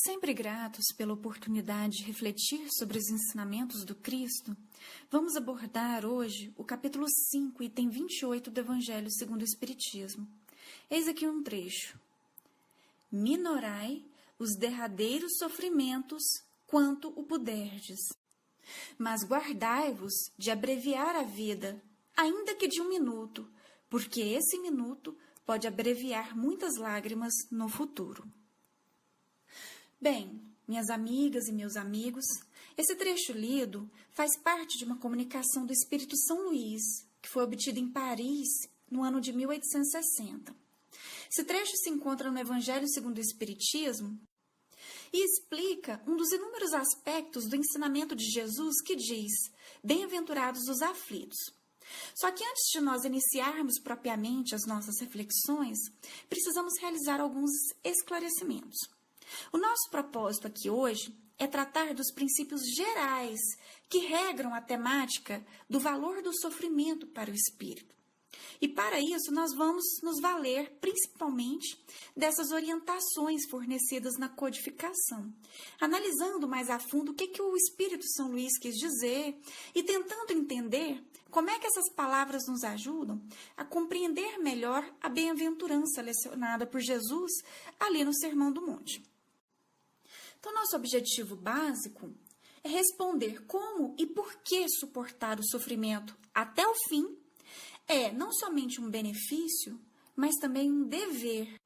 Sempre gratos pela oportunidade de refletir sobre os ensinamentos do Cristo, vamos abordar hoje o capítulo 5, item 28 do Evangelho segundo o Espiritismo. Eis aqui um trecho. Minorai os derradeiros sofrimentos quanto o puderdes, mas guardai-vos de abreviar a vida, ainda que de 1 minuto, porque esse minuto pode abreviar muitas lágrimas no futuro. Bem, minhas amigas e meus amigos, esse trecho lido faz parte de uma comunicação do Espírito São Luís, que foi obtida em Paris no ano de 1860. Esse trecho se encontra no Evangelho segundo o Espiritismo e explica um dos inúmeros aspectos do ensinamento de Jesus que diz: bem-aventurados os aflitos. Só que antes de nós iniciarmos propriamente as nossas reflexões, precisamos realizar alguns esclarecimentos. O nosso propósito aqui hoje é tratar dos princípios gerais que regram a temática do valor do sofrimento para o espírito. E para isso nós vamos nos valer principalmente dessas orientações fornecidas na codificação, analisando mais a fundo o que o Espírito São Luís quis dizer e tentando entender como é que essas palavras nos ajudam a compreender melhor a bem-aventurança lecionada por Jesus ali no Sermão do Monte. Então, nosso objetivo básico é responder como e por que suportar o sofrimento até o fim é não somente um benefício, mas também um dever,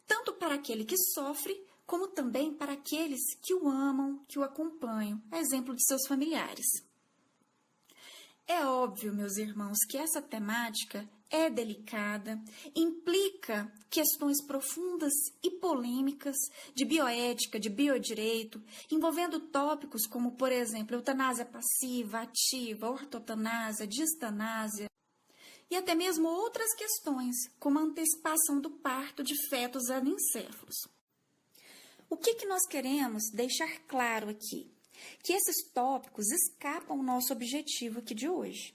tanto para aquele que sofre, como também para aqueles que o amam, que o acompanham, a exemplo de seus familiares. É óbvio, meus irmãos, que essa temática é delicada, implica questões profundas e polêmicas de bioética, de biodireito, envolvendo tópicos como, por exemplo, eutanásia passiva, ativa, ortotanásia, distanásia, e até mesmo outras questões, como a antecipação do parto de fetos anencéfalos. O que nós queremos deixar claro aqui? Que esses tópicos escapam ao nosso objetivo aqui de hoje.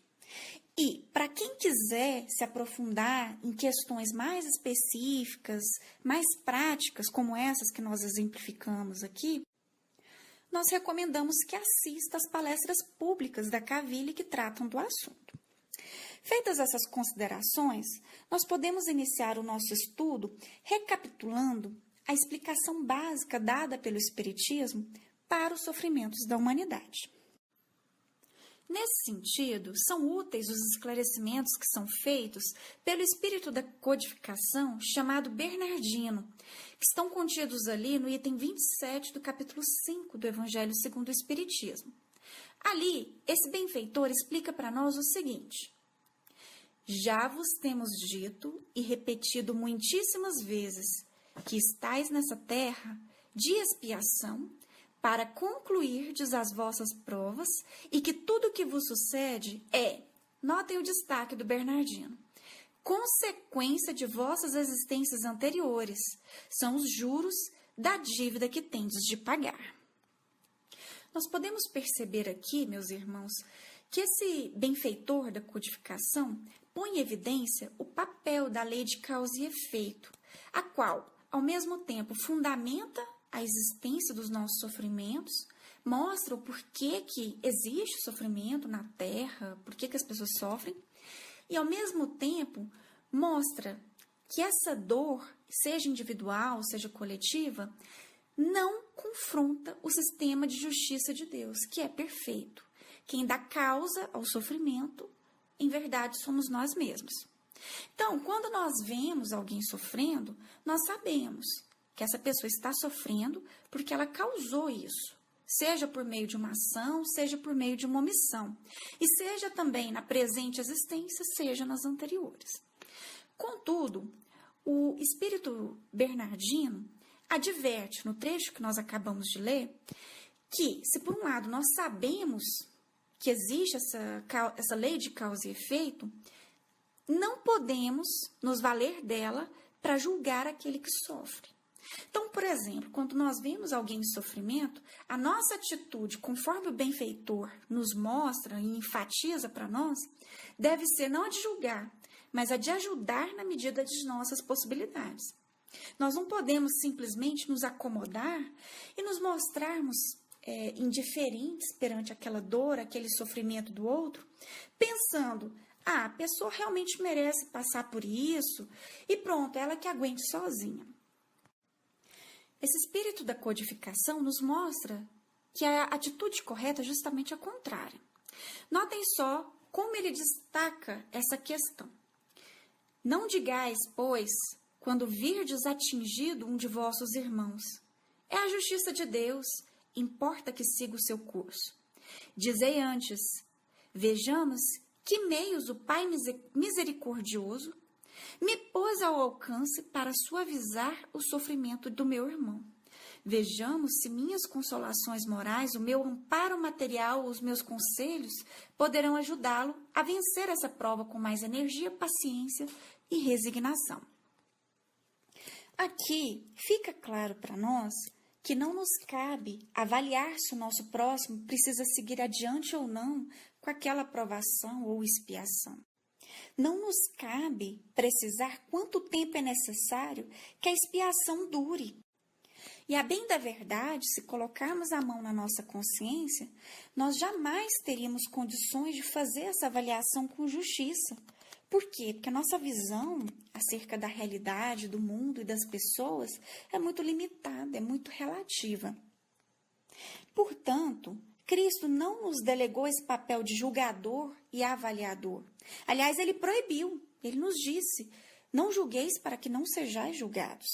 E, para quem quiser se aprofundar em questões mais específicas, mais práticas, como essas que nós exemplificamos aqui, nós recomendamos que assista às palestras públicas da Caville que tratam do assunto. Feitas essas considerações, nós podemos iniciar o nosso estudo recapitulando a explicação básica dada pelo Espiritismo para os sofrimentos da humanidade. Nesse sentido, são úteis os esclarecimentos que são feitos pelo espírito da codificação chamado Bernardino, que estão contidos ali no item 27 do capítulo 5 do Evangelho segundo o Espiritismo. Ali, esse benfeitor explica para nós o seguinte: já vos temos dito e repetido muitíssimas vezes que estáis nessa terra de expiação para concluirdes as vossas provas e que tudo o que vos sucede é, notem o destaque do Bernardino, consequência de vossas existências anteriores, são os juros da dívida que tendes de pagar. Nós podemos perceber aqui, meus irmãos, que esse benfeitor da codificação põe em evidência o papel da lei de causa e efeito, a qual, ao mesmo tempo, fundamenta a existência dos nossos sofrimentos, mostra o porquê que existe sofrimento na Terra, porquê que as pessoas sofrem, e ao mesmo tempo mostra que essa dor, seja individual, seja coletiva, não confronta o sistema de justiça de Deus, que é perfeito. Quem dá causa ao sofrimento, em verdade, somos nós mesmos. Então, quando nós vemos alguém sofrendo, nós sabemos que essa pessoa está sofrendo porque ela causou isso, seja por meio de uma ação, seja por meio de uma omissão, e seja também na presente existência, seja nas anteriores. Contudo, o espírito Bernardino adverte no trecho que nós acabamos de ler que, se por um lado nós sabemos que existe essa lei de causa e efeito, não podemos nos valer dela para julgar aquele que sofre. Então, por exemplo, quando nós vemos alguém em sofrimento, a nossa atitude, conforme o benfeitor nos mostra e enfatiza para nós, deve ser não a de julgar, mas a de ajudar na medida de nossas possibilidades. Nós não podemos simplesmente nos acomodar e nos mostrarmos indiferentes perante aquela dor, aquele sofrimento do outro, pensando, a pessoa realmente merece passar por isso e pronto, ela que aguente sozinha. Esse espírito da codificação nos mostra que a atitude correta é justamente a contrária. Notem só como ele destaca essa questão. Não digais, pois, quando virdes atingido um de vossos irmãos, é a justiça de Deus, importa que siga o seu curso. Dizei antes, vejamos que meios o Pai misericordioso me pôs ao alcance para suavizar o sofrimento do meu irmão. Vejamos se minhas consolações morais, o meu amparo material, os meus conselhos poderão ajudá-lo a vencer essa prova com mais energia, paciência e resignação. Aqui fica claro para nós que não nos cabe avaliar se o nosso próximo precisa seguir adiante ou não com aquela provação ou expiação. Não nos cabe precisar quanto tempo é necessário que a expiação dure. E a bem da verdade, se colocarmos a mão na nossa consciência, nós jamais teríamos condições de fazer essa avaliação com justiça. Por quê? Porque a nossa visão acerca da realidade, do mundo e das pessoas é muito limitada, é muito relativa. Portanto, Cristo não nos delegou esse papel de julgador e avaliador. Aliás, ele proibiu, ele nos disse, não julgueis para que não sejais julgados.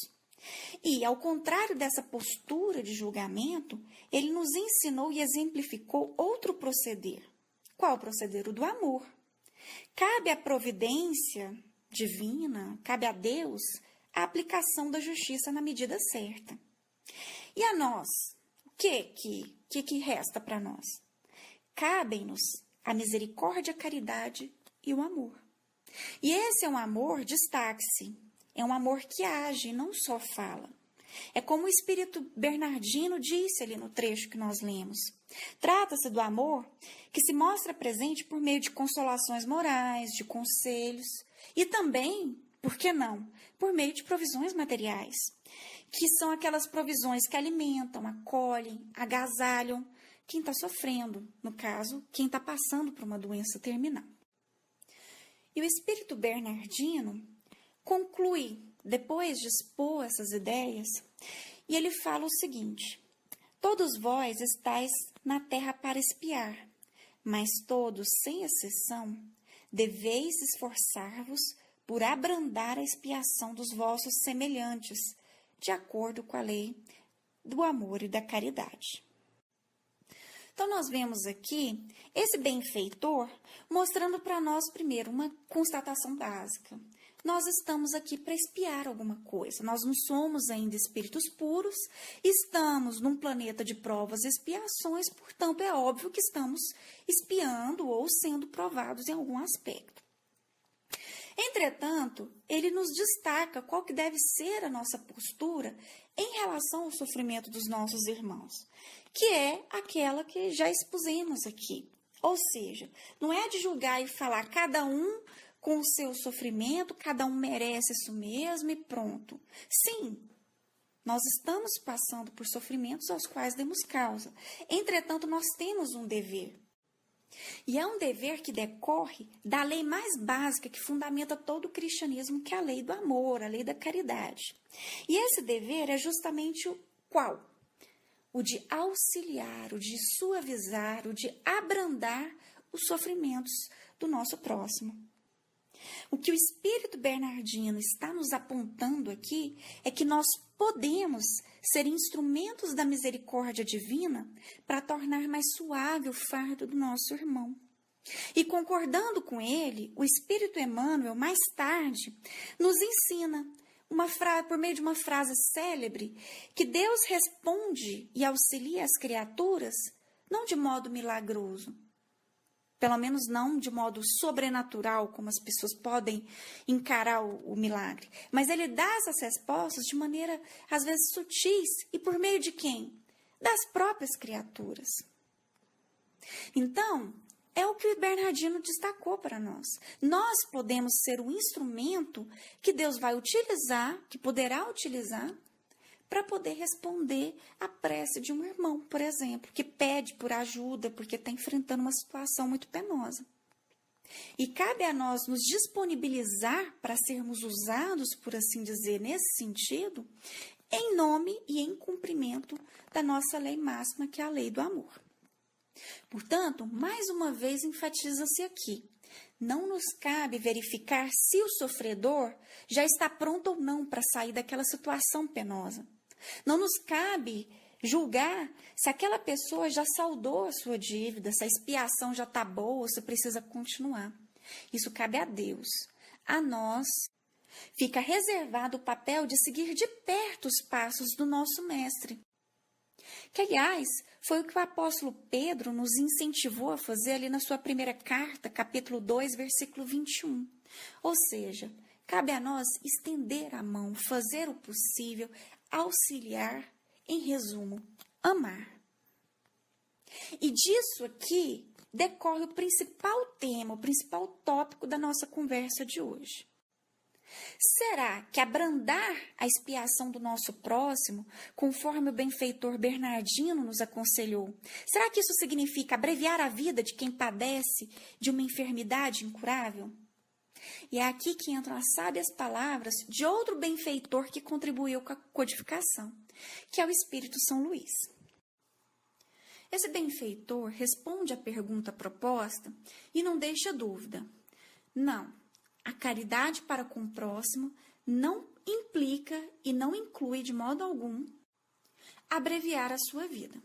E, ao contrário dessa postura de julgamento, ele nos ensinou e exemplificou outro proceder. Qual o proceder? O do amor. Cabe à providência divina, cabe a Deus, a aplicação da justiça na medida certa. E a nós? O que resta para nós? Cabem-nos a misericórdia, a caridade e o amor. E esse é um amor, destaque-se, é um amor que age, não só fala. É como o Espírito Bernardino disse ali no trecho que nós lemos. Trata-se do amor que se mostra presente por meio de consolações morais, de conselhos e também, por que não, por meio de provisões materiais, que são aquelas provisões que alimentam, acolhem, agasalham quem está sofrendo, no caso, quem está passando por uma doença terminal. E o Espírito Bernardino conclui, depois de expor essas ideias, e ele fala o seguinte: todos vós estáis na terra para espiar, mas todos, sem exceção, deveis esforçar-vos por abrandar a expiação dos vossos semelhantes, de acordo com a lei do amor e da caridade. Então, nós vemos aqui esse benfeitor mostrando para nós, primeiro, uma constatação básica. Nós estamos aqui para expiar alguma coisa. Nós não somos ainda espíritos puros, estamos num planeta de provas e expiações, portanto, é óbvio que estamos expiando ou sendo provados em algum aspecto. Entretanto, ele nos destaca qual que deve ser a nossa postura em relação ao sofrimento dos nossos irmãos, que é aquela que já expusemos aqui. Ou seja, não é de julgar e falar cada um com o seu sofrimento, cada um merece isso mesmo e pronto. Sim, nós estamos passando por sofrimentos aos quais demos causa. Entretanto, nós temos um dever. E é um dever que decorre da lei mais básica que fundamenta todo o cristianismo, que é a lei do amor, a lei da caridade. E esse dever é justamente o qual? O de auxiliar, o de suavizar, o de abrandar os sofrimentos do nosso próximo. O que o Espírito Bernardino está nos apontando aqui é que nós podemos ser instrumentos da misericórdia divina para tornar mais suave o fardo do nosso irmão. E concordando com ele, o Espírito Emmanuel, mais tarde, nos ensina por meio de uma frase célebre, que Deus responde e auxilia as criaturas não de modo milagroso, pelo menos não de modo sobrenatural, como as pessoas podem encarar o milagre. Mas ele dá essas respostas de maneira, às vezes, sutis. E por meio de quem? Das próprias criaturas. Então, é o que o Bernardino destacou para nós. Nós podemos ser o instrumento que Deus vai utilizar, que poderá utilizar, para poder responder à prece de um irmão, por exemplo, que pede por ajuda porque está enfrentando uma situação muito penosa. E cabe a nós nos disponibilizar para sermos usados, por assim dizer, nesse sentido, em nome e em cumprimento da nossa lei máxima, que é a lei do amor. Portanto, mais uma vez enfatiza-se aqui, não nos cabe verificar se o sofredor já está pronto ou não para sair daquela situação penosa. Não nos cabe julgar se aquela pessoa já saldou a sua dívida, se a expiação já está boa, se precisa continuar. Isso cabe a Deus. A nós fica reservado o papel de seguir de perto os passos do nosso mestre. Que, aliás, foi o que o apóstolo Pedro nos incentivou a fazer ali na sua primeira carta, capítulo 2, versículo 21. Ou seja, cabe a nós estender a mão, fazer o possível, auxiliar, em resumo, amar. E disso aqui decorre o principal tema, o principal tópico da nossa conversa de hoje. Será que abrandar a expiação do nosso próximo, conforme o benfeitor Bernardino nos aconselhou, será que isso significa abreviar a vida de quem padece de uma enfermidade incurável? E é aqui que entram as sábias palavras de outro benfeitor que contribuiu com a codificação, que é o Espírito São Luís. Esse benfeitor responde à pergunta proposta e não deixa dúvida. Não, a caridade para com o próximo não implica e não inclui de modo algum abreviar a sua vida.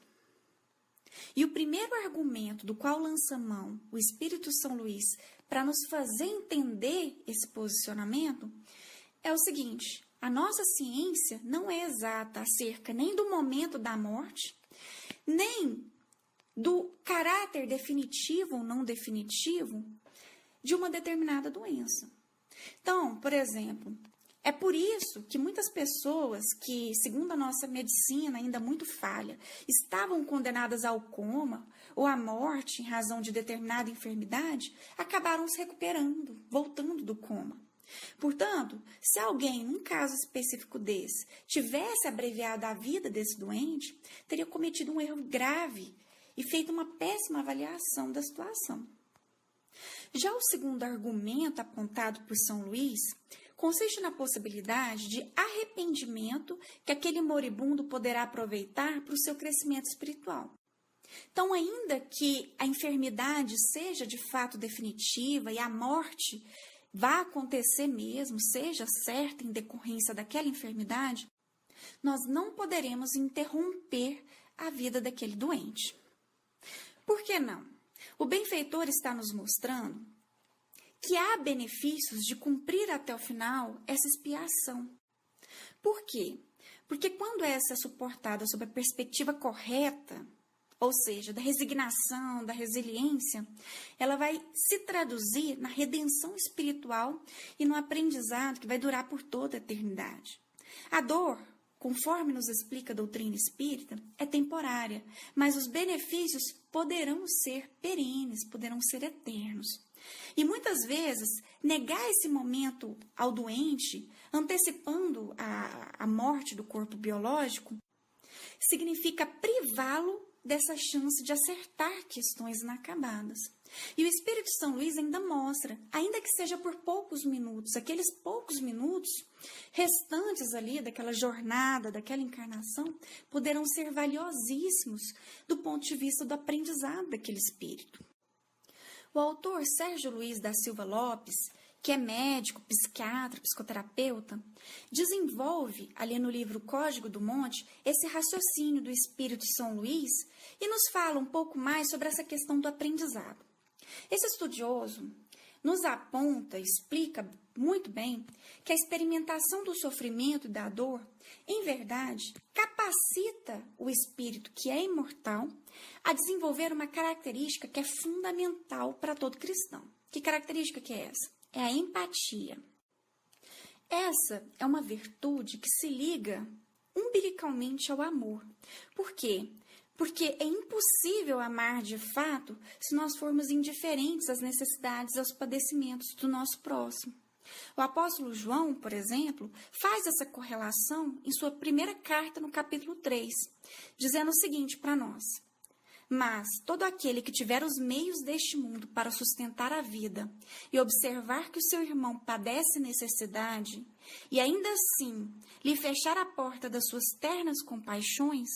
E o primeiro argumento do qual lança mão o Espírito São Luís para nos fazer entender esse posicionamento é o seguinte: a nossa ciência não é exata acerca nem do momento da morte, nem do caráter definitivo ou não definitivo de uma determinada doença. Então, por exemplo, é por isso que muitas pessoas que, segundo a nossa medicina ainda muito falha, estavam condenadas ao coma ou à morte em razão de determinada enfermidade, acabaram se recuperando, voltando do coma. Portanto, se alguém, num caso específico desse, tivesse abreviado a vida desse doente, teria cometido um erro grave e feito uma péssima avaliação da situação. Já o segundo argumento apontado por São Luís consiste na possibilidade de arrependimento que aquele moribundo poderá aproveitar para o seu crescimento espiritual. Então, ainda que a enfermidade seja de fato definitiva e a morte vá acontecer mesmo, seja certa em decorrência daquela enfermidade, nós não poderemos interromper a vida daquele doente. Por que não? O benfeitor está nos mostrando que há benefícios de cumprir até o final essa expiação. Por quê? Porque quando essa é suportada sob a perspectiva correta, ou seja, da resignação, da resiliência, ela vai se traduzir na redenção espiritual e no aprendizado que vai durar por toda a eternidade. A dor, conforme nos explica a doutrina espírita, é temporária, mas os benefícios poderão ser perenes, poderão ser eternos. E muitas vezes, negar esse momento ao doente, antecipando a morte do corpo biológico, significa privá-lo dessa chance de acertar questões inacabadas. E o Espírito São Luís ainda mostra, ainda que seja por poucos minutos, aqueles poucos minutos restantes ali daquela jornada, daquela encarnação, poderão ser valiosíssimos do ponto de vista do aprendizado daquele espírito. O autor Sérgio Luiz da Silva Lopes, que é médico, psiquiatra, psicoterapeuta, desenvolve ali no livro Código do Monte esse raciocínio do Espírito São Luís e nos fala um pouco mais sobre essa questão do aprendizado. Esse estudioso nos aponta, explica muito bem que a experimentação do sofrimento e da dor, em verdade, capacita o espírito, que é imortal, a desenvolver uma característica que é fundamental para todo cristão. Que característica que é essa? É a empatia. Essa é uma virtude que se liga umbilicalmente ao amor. Por quê? porque é impossível amar de fato se nós formos indiferentes às necessidades e aos padecimentos do nosso próximo. O apóstolo João, por exemplo, faz essa correlação em sua primeira carta no capítulo 3, dizendo o seguinte para nós: mas todo aquele que tiver os meios deste mundo para sustentar a vida e observar que o seu irmão padece necessidade, e ainda assim lhe fechar a porta das suas ternas compaixões,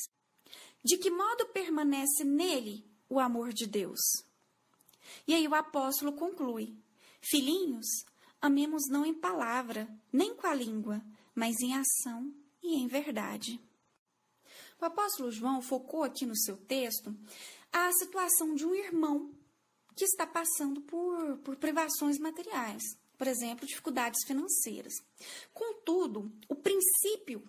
de que modo permanece nele o amor de Deus? E aí o apóstolo conclui: filhinhos, amemos não em palavra, nem com a língua, mas em ação e em verdade. O apóstolo João focou aqui no seu texto a situação de um irmão que está passando por privações materiais, por exemplo, dificuldades financeiras. Contudo, o princípio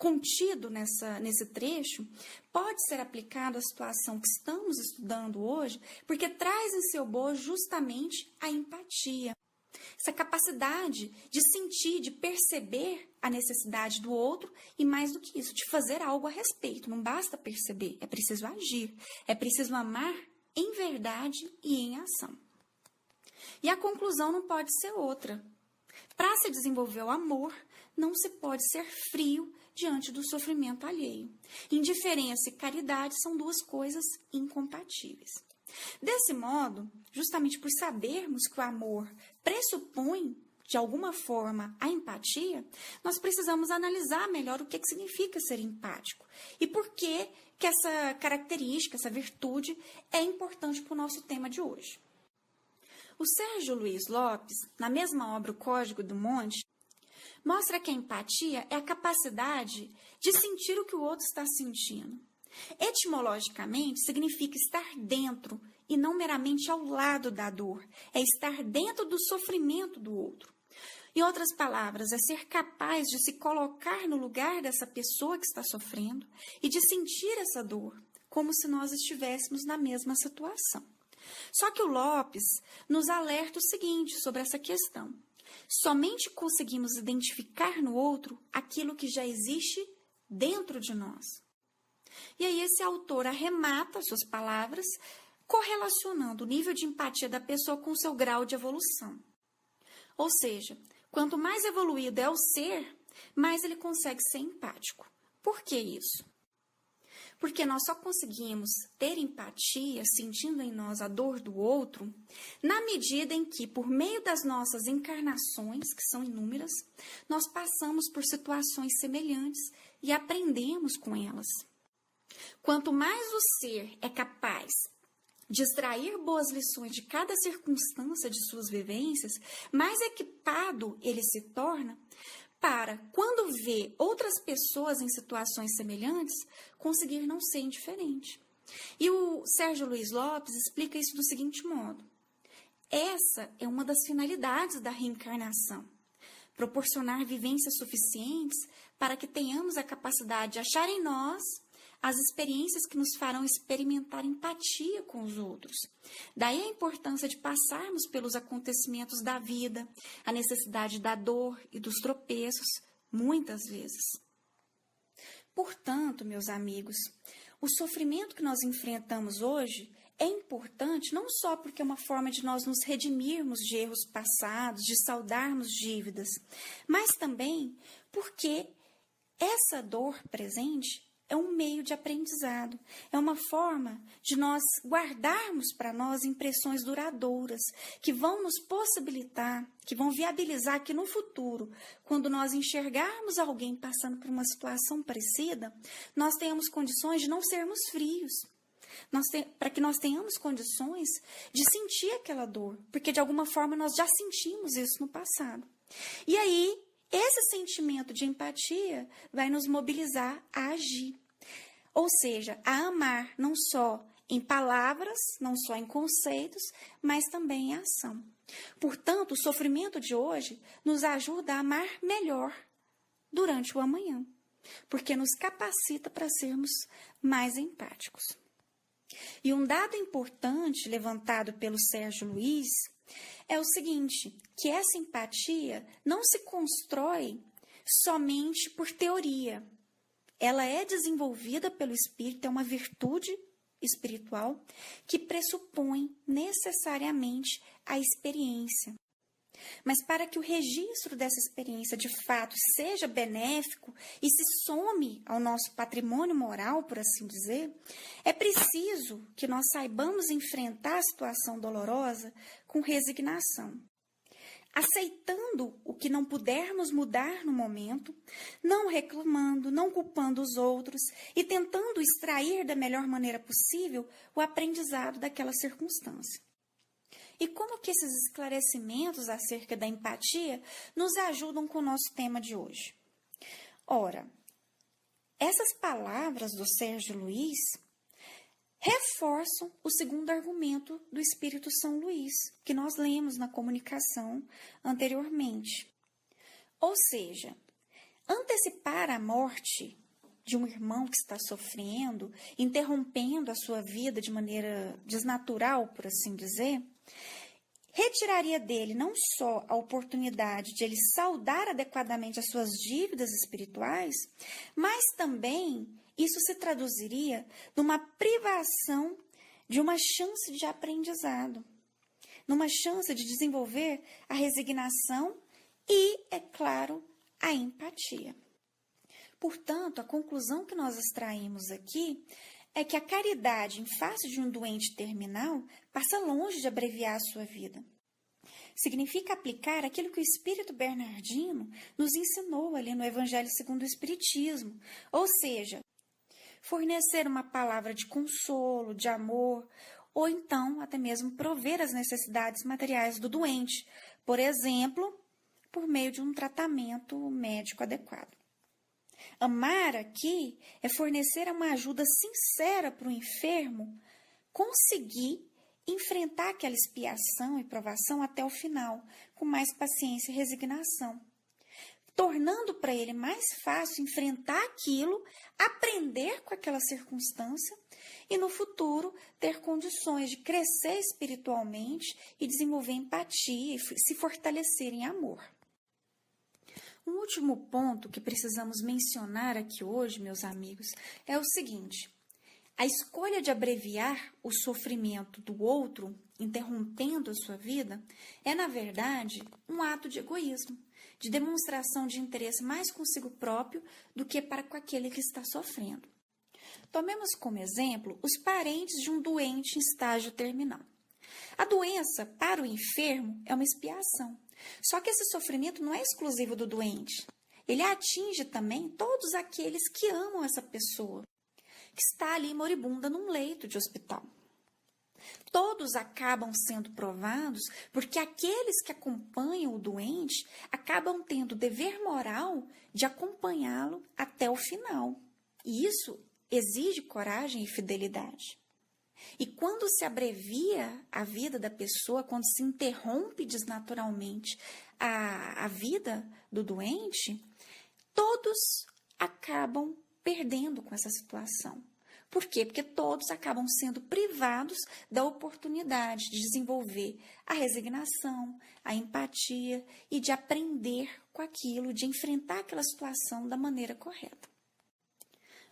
contido nesse trecho pode ser aplicado à situação que estamos estudando hoje, porque traz em seu bojo justamente a empatia. Essa capacidade de sentir, de perceber a necessidade do outro e, mais do que isso, de fazer algo a respeito. Não basta perceber, é preciso agir, é preciso amar em verdade e em ação. E a conclusão não pode ser outra. Para se desenvolver o amor, não se pode ser frio diante do sofrimento alheio. Indiferença e caridade são duas coisas incompatíveis. Desse modo, justamente por sabermos que o amor pressupõe, de alguma forma, a empatia, nós precisamos analisar melhor o que significa ser empático e por que essa característica, essa virtude é importante para o nosso tema de hoje. O Sérgio Luiz Lopes, na mesma obra O Código do Monte, mostra que a empatia é a capacidade de sentir o que o outro está sentindo. Etimologicamente, significa estar dentro e não meramente ao lado da dor. É estar dentro do sofrimento do outro. Em outras palavras, é ser capaz de se colocar no lugar dessa pessoa que está sofrendo e de sentir essa dor, como se nós estivéssemos na mesma situação. Só que o Lopes nos alerta o seguinte sobre essa questão: somente conseguimos identificar no outro aquilo que já existe dentro de nós. E aí esse autor arremata suas palavras correlacionando o nível de empatia da pessoa com o seu grau de evolução. Ou seja, quanto mais evoluído é o ser, mais ele consegue ser empático. Por que isso? Porque nós só conseguimos ter empatia, sentindo em nós a dor do outro, na medida em que, por meio das nossas encarnações, que são inúmeras, nós passamos por situações semelhantes e aprendemos com elas. Quanto mais o ser é capaz de extrair boas lições de cada circunstância de suas vivências, mais equipado ele se torna para, quando vê outras pessoas em situações semelhantes, conseguir não ser indiferente. E o Sérgio Luiz Lopes explica isso do seguinte modo: essa é uma das finalidades da reencarnação, proporcionar vivências suficientes para que tenhamos a capacidade de achar em nós as experiências que nos farão experimentar empatia com os outros. Daí a importância de passarmos pelos acontecimentos da vida, a necessidade da dor e dos tropeços, muitas vezes. Portanto, meus amigos, o sofrimento que nós enfrentamos hoje é importante não só porque é uma forma de nós nos redimirmos de erros passados, de saldarmos dívidas, mas também porque essa dor presente é um meio de aprendizado, é uma forma de nós guardarmos para nós impressões duradouras, que vão nos possibilitar, que vão viabilizar que no futuro, quando nós enxergarmos alguém passando por uma situação parecida, nós tenhamos condições de não sermos frios, para que nós tenhamos condições de sentir aquela dor, porque de alguma forma nós já sentimos isso no passado. E aí, esse sentimento de empatia vai nos mobilizar a agir. Ou seja, a amar não só em palavras, não só em conceitos, mas também em ação. Portanto, o sofrimento de hoje nos ajuda a amar melhor durante o amanhã, porque nos capacita para sermos mais empáticos. E um dado importante levantado pelo Sérgio Luiz é o seguinte, que essa empatia não se constrói somente por teoria. ela é desenvolvida pelo Espírito, é uma virtude espiritual que pressupõe necessariamente a experiência. Mas para que o registro dessa experiência de fato seja benéfico e se some ao nosso patrimônio moral, por assim dizer, é preciso que nós saibamos enfrentar a situação dolorosa com resignação, aceitando o que não pudermos mudar no momento, não reclamando, não culpando os outros e tentando extrair da melhor maneira possível o aprendizado daquela circunstância. E como que esses esclarecimentos acerca da empatia nos ajudam com o nosso tema de hoje? Ora, essas palavras do Sérgio Luiz reforçam o segundo argumento do Espírito São Luís, que nós lemos na comunicação anteriormente. Ou seja, antecipar a morte de um irmão que está sofrendo, interrompendo a sua vida de maneira desnatural, por assim dizer, retiraria dele não só a oportunidade de ele saldar adequadamente as suas dívidas espirituais, mas também isso se traduziria numa privação de uma chance de aprendizado, numa chance de desenvolver a resignação e, é claro, a empatia. Portanto, a conclusão que nós extraímos aqui é que a caridade em face de um doente terminal passa longe de abreviar a sua vida. Significa aplicar aquilo que o Espírito Bernardino nos ensinou ali no Evangelho segundo o Espiritismo, ou seja, fornecer uma palavra de consolo, de amor, ou então até mesmo prover as necessidades materiais do doente, por exemplo, por meio de um tratamento médico adequado. Amar aqui é fornecer uma ajuda sincera para o enfermo conseguir enfrentar aquela expiação e provação até o final, com mais paciência e resignação, tornando para ele mais fácil enfrentar aquilo, aprender com aquela circunstância e no futuro ter condições de crescer espiritualmente e desenvolver empatia e se fortalecer em amor. Um último ponto que precisamos mencionar aqui hoje, meus amigos, é o seguinte: a escolha de abreviar o sofrimento do outro, interrompendo a sua vida, é, na verdade, um ato de egoísmo, de demonstração de interesse mais consigo próprio do que para com aquele que está sofrendo. Tomemos como exemplo os parentes de um doente em estágio terminal. A doença, para o enfermo, é uma expiação. Só que esse sofrimento não é exclusivo do doente. Ele atinge também todos aqueles que amam essa pessoa, que está ali moribunda num leito de hospital. Todos acabam sendo provados porque aqueles que acompanham o doente acabam tendo o dever moral de acompanhá-lo até o final. E isso exige coragem e fidelidade. E quando se abrevia a vida da pessoa, quando se interrompe desnaturalmente a vida do doente, todos acabam perdendo com essa situação. Por quê? Porque todos acabam sendo privados da oportunidade de desenvolver a resignação, a empatia e de aprender com aquilo, de enfrentar aquela situação da maneira correta.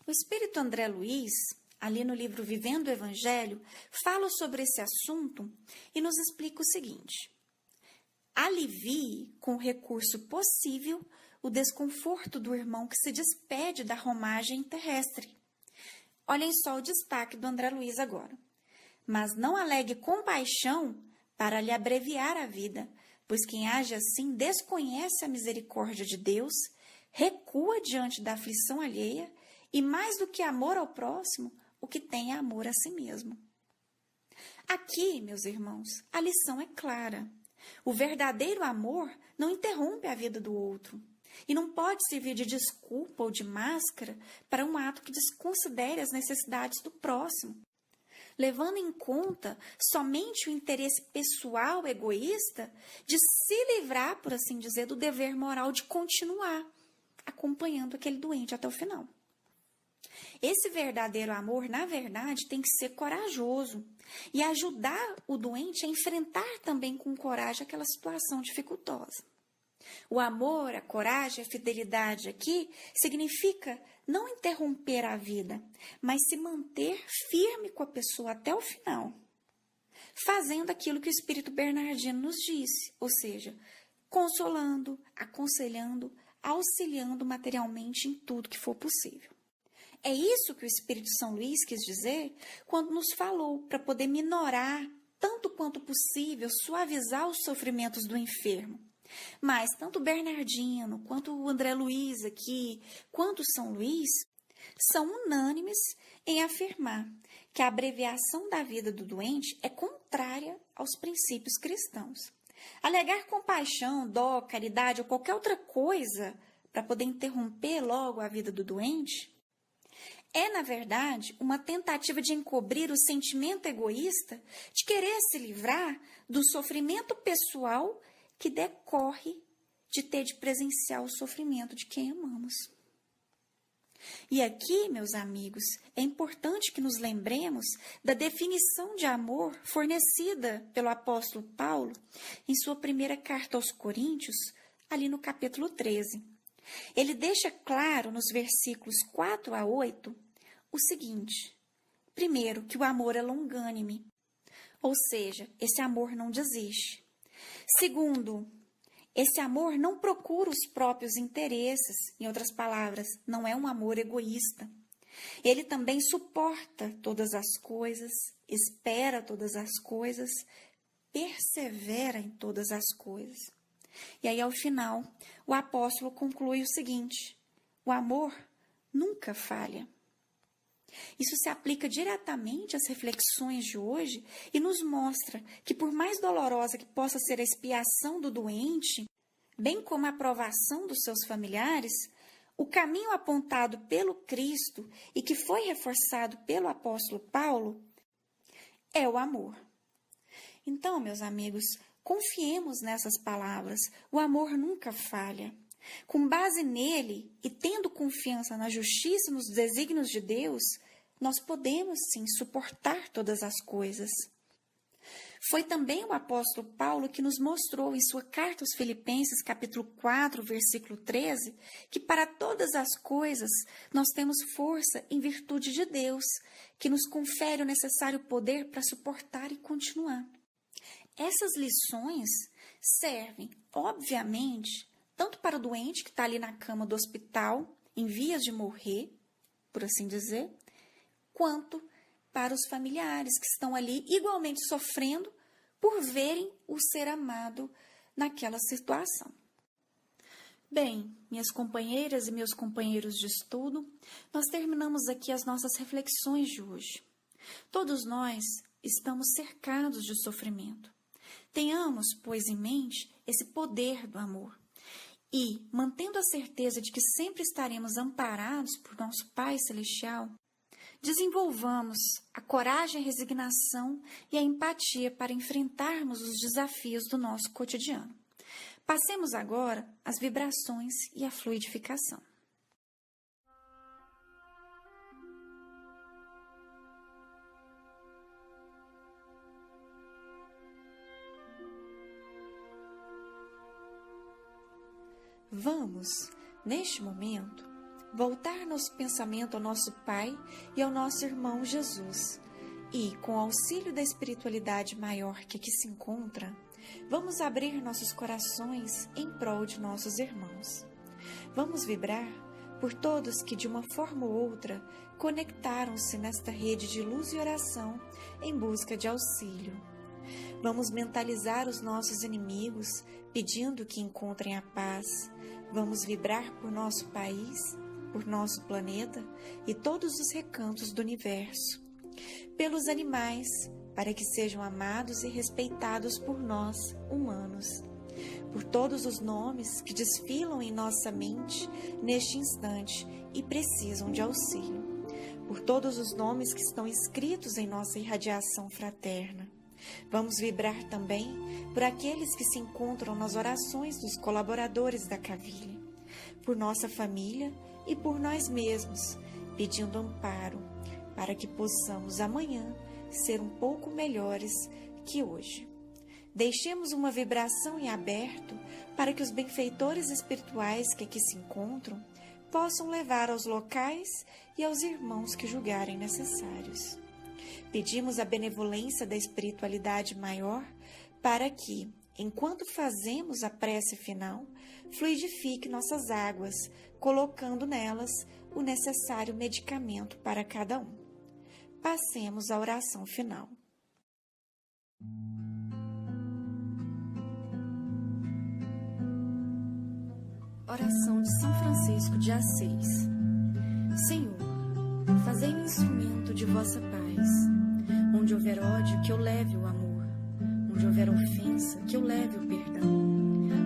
O espírito André Luiz, ali no livro Vivendo o Evangelho, fala sobre esse assunto e nos explica o seguinte: alivie com o recurso possível o desconforto do irmão que se despede da romagem terrestre. Olhem só o destaque do André Luiz agora. Mas não alegue compaixão para lhe abreviar a vida, pois quem age assim desconhece a misericórdia de Deus, recua diante da aflição alheia e, mais do que amor ao próximo, o que tem é amor a si mesmo. Aqui, meus irmãos, a lição é clara. O verdadeiro amor não interrompe a vida do outro e não pode servir de desculpa ou de máscara para um ato que desconsidere as necessidades do próximo, levando em conta somente o interesse pessoal egoísta de se livrar, por assim dizer, do dever moral de continuar acompanhando aquele doente até o final. Esse verdadeiro amor, na verdade, tem que ser corajoso e ajudar o doente a enfrentar também com coragem aquela situação dificultosa. O amor, a coragem, a fidelidade aqui significa não interromper a vida, mas se manter firme com a pessoa até o final, fazendo aquilo que o Espírito Bernardino nos disse, ou seja, consolando, aconselhando, auxiliando materialmente em tudo que for possível. É isso que o Espírito São Luís quis dizer quando nos falou para poder minorar, tanto quanto possível, suavizar os sofrimentos do enfermo. Mas tanto Bernardino, quanto o André Luiz aqui, quanto São Luís, são unânimes em afirmar que a abreviação da vida do doente é contrária aos princípios cristãos. Alegar compaixão, dó, caridade ou qualquer outra coisa para poder interromper logo a vida do doente é, na verdade, uma tentativa de encobrir o sentimento egoísta de querer se livrar do sofrimento pessoal que decorre de ter de presenciar o sofrimento de quem amamos. E aqui, meus amigos, é importante que nos lembremos da definição de amor fornecida pelo apóstolo Paulo em sua primeira carta aos Coríntios, ali no capítulo 13. Ele deixa claro nos versículos 4 a 8 o seguinte: primeiro, que o amor é longânime, ou seja, esse amor não desiste. Segundo, esse amor não procura os próprios interesses, em outras palavras, não é um amor egoísta. Ele também suporta todas as coisas, espera todas as coisas, persevera em todas as coisas. E aí, ao final, o apóstolo conclui o seguinte: o amor nunca falha. Isso se aplica diretamente às reflexões de hoje e nos mostra que, por mais dolorosa que possa ser a expiação do doente, bem como a aprovação dos seus familiares, o caminho apontado pelo Cristo e que foi reforçado pelo apóstolo Paulo é o amor. Então, meus amigos, confiemos nessas palavras. O amor nunca falha. Com base nele e tendo confiança na justiça e nos desígnios de Deus, nós podemos, sim, suportar todas as coisas. Foi também o apóstolo Paulo que nos mostrou em sua carta aos Filipenses, capítulo 4, versículo 13, que para todas as coisas nós temos força em virtude de Deus, que nos confere o necessário poder para suportar e continuar. Essas lições servem, obviamente, tanto para o doente que está ali na cama do hospital, em vias de morrer, por assim dizer, quanto para os familiares que estão ali igualmente sofrendo por verem o ser amado naquela situação. Bem, minhas companheiras e meus companheiros de estudo, nós terminamos aqui as nossas reflexões de hoje. Todos nós estamos cercados de sofrimento. Tenhamos, pois, em mente esse poder do amor. E, mantendo a certeza de que sempre estaremos amparados por nosso Pai Celestial, desenvolvamos a coragem, a resignação e a empatia para enfrentarmos os desafios do nosso cotidiano. Passemos agora às vibrações e à fluidificação. Vamos, neste momento, voltar nosso pensamento ao nosso Pai e ao nosso irmão Jesus. E, com o auxílio da espiritualidade maior que aqui se encontra, vamos abrir nossos corações em prol de nossos irmãos. Vamos vibrar por todos que, de uma forma ou outra, conectaram-se nesta rede de luz e oração em busca de auxílio. Vamos mentalizar os nossos inimigos, pedindo que encontrem a paz. Vamos vibrar por nosso país, por nosso planeta e todos os recantos do universo. Pelos animais, para que sejam amados e respeitados por nós, humanos. Por todos os nomes que desfilam em nossa mente neste instante e precisam de auxílio. Por todos os nomes que estão escritos em nossa irradiação fraterna. Vamos vibrar também por aqueles que se encontram nas orações dos colaboradores da Cavilha, por nossa família e por nós mesmos, pedindo amparo para que possamos amanhã ser um pouco melhores que hoje. Deixemos uma vibração em aberto para que os benfeitores espirituais que aqui se encontram possam levar aos locais e aos irmãos que julgarem necessários. Pedimos a benevolência da espiritualidade maior para que, enquanto fazemos a prece final, fluidifique nossas águas, colocando nelas o necessário medicamento para cada um. Passemos à oração final. Oração de São Francisco de Assis. Senhor, fazei-me instrumento de vossa paz. Onde houver ódio, que eu leve o amor. Onde houver ofensa, que eu leve o perdão.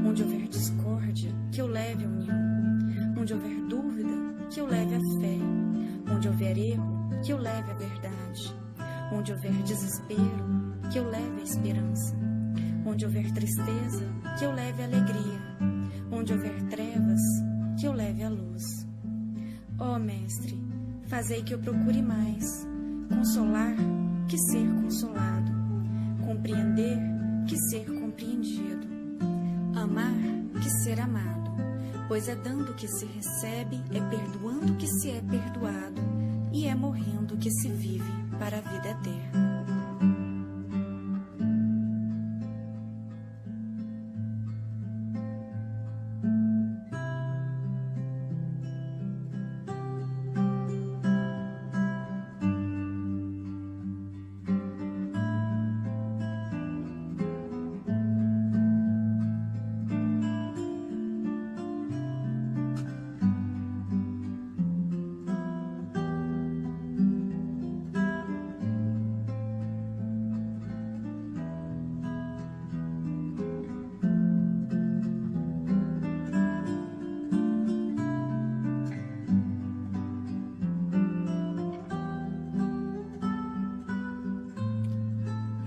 Onde houver discórdia, que eu leve a união. Onde houver dúvida, que eu leve a fé. Onde houver erro, que eu leve a verdade. Onde houver desespero, que eu leve a esperança. Onde houver tristeza, que eu leve a alegria. Onde houver trevas, que eu leve a luz. Ó Mestre, fazei que eu procure mais consolar que ser consolado, compreender que ser compreendido, amar que ser amado, pois é dando que se recebe, é perdoando que se é perdoado, e é morrendo que se vive para a vida eterna.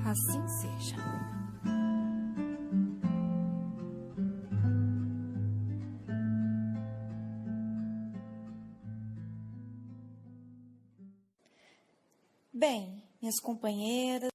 Assim seja. Bem, minhas companheiras,